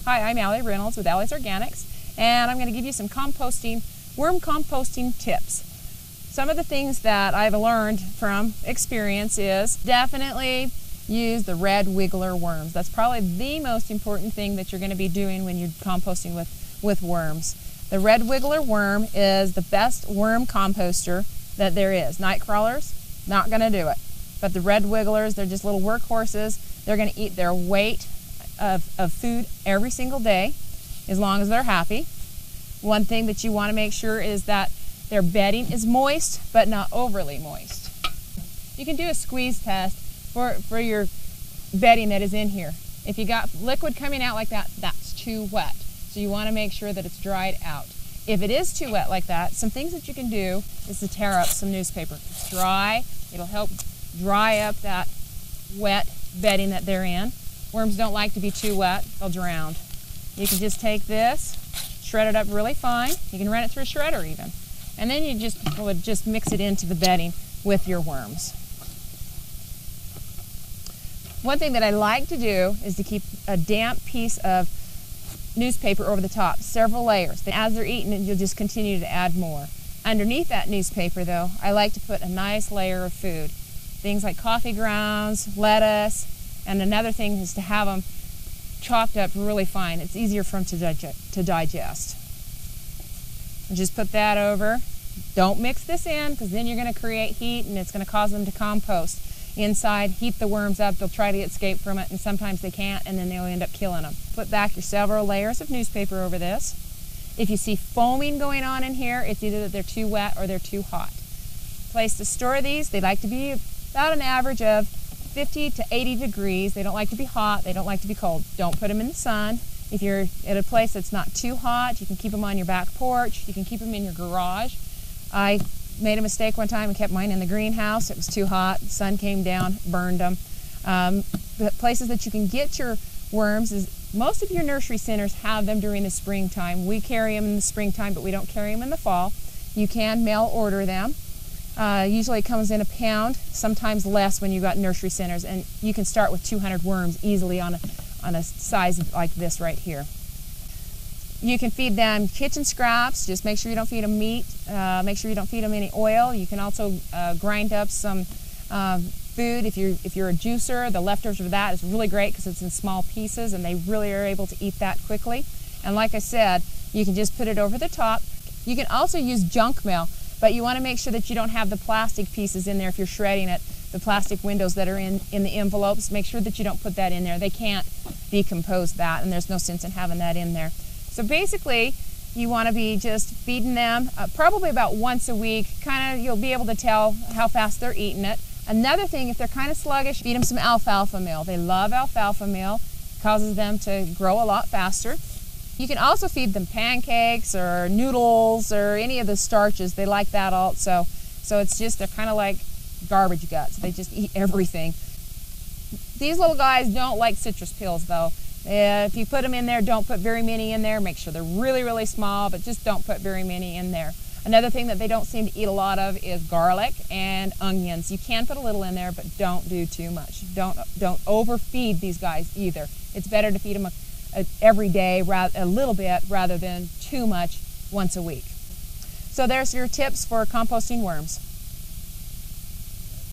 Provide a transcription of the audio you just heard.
Hi, I'm Reynolds with Allie's Organics, and I'm going to give you some worm composting tips. Some of the things that I've learned from experience is definitely use the red wiggler worms. That's probably the most important thing that you're going to be doing when you're composting with worms. The red wiggler worm is the best worm composter that there is. Night crawlers, not going to do it. But the red wigglers, they're just little workhorses. They're going to eat their weight of food every single day, as long as they're happy. One thing that you want to make sure is that their bedding is moist, but not overly moist. You can do a squeeze test for your bedding that is in here. If you got liquid coming out like that, that's too wet. So you want to make sure that it's dried out. If it is too wet like that, some things that you can do is to tear up some newspaper. It's dry, it'll help dry up that wet bedding that they're in. Worms don't like to be too wet, they'll drown. You can just take this, shred it up really fine. You can run it through a shredder even. And then you would just mix it into the bedding with your worms. One thing that I like to do is to keep a damp piece of newspaper over the top, several layers. As they're eating it, you'll just continue to add more. Underneath that newspaper though, I like to put a nice layer of food. Things like coffee grounds, lettuce, and another thing is to have them chopped up really fine. It's easier for them to digest. And just put that over. Don't mix this in, because then you're going to create heat and it's going to cause them to compost inside, heat the worms up. They'll try to escape from it, and sometimes they can't, and then they'll end up killing them. Put back your several layers of newspaper over this. If you see foaming going on in here, it's either that they're too wet or they're too hot. Place to store these, they like to be about an average of 50 to 80 degrees. They don't like to be hot, they don't like to be cold. Don't put them in the sun. If you're at a place that's not too hot, you can keep them on your back porch, you can keep them in your garage. I made a mistake one time and kept mine in the greenhouse. It was too hot, the sun came down, burned them. The places that you can get your worms is most of your nursery centers have them during the springtime. We carry them in the springtime, but we don't carry them in the fall. You can mail order them. Usually it comes in a pound, sometimes less when you've got nursery centers, and you can start with 200 worms easily on a size like this right here. You can feed them kitchen scraps. Just make sure you don't feed them meat. Make sure you don't feed them any oil. You can also grind up some food. If you're a juicer, the leftovers of that is really great because it's in small pieces and they really are able to eat that quickly. And like I said, you can just put it over the top. You can also use junk mail, but you want to make sure that you don't have the plastic pieces in there if you're shredding it. The plastic windows that are in the envelopes, make sure that you don't put that in there. They can't decompose that, and there's no sense in having that in there. So basically, you want to be just feeding them probably about once a week. You'll be able to tell how fast they're eating it. Another thing, if they're kind of sluggish, feed them some alfalfa meal. They love alfalfa meal. It causes them to grow a lot faster. You can also feed them pancakes or noodles or any of the starches. They like that also. So it's just, they're kind of like garbage guts. They just eat everything. These little guys don't like citrus pills though. If you put them in there, don't put very many in there. Make sure they're really, really small, but just don't put very many in there. Another thing that they don't seem to eat a lot of is garlic and onions. You can put a little in there, but don't do too much. Don't overfeed these guys either. It's better to feed them every day, a little bit, rather than too much once a week. So there's your tips for composting worms.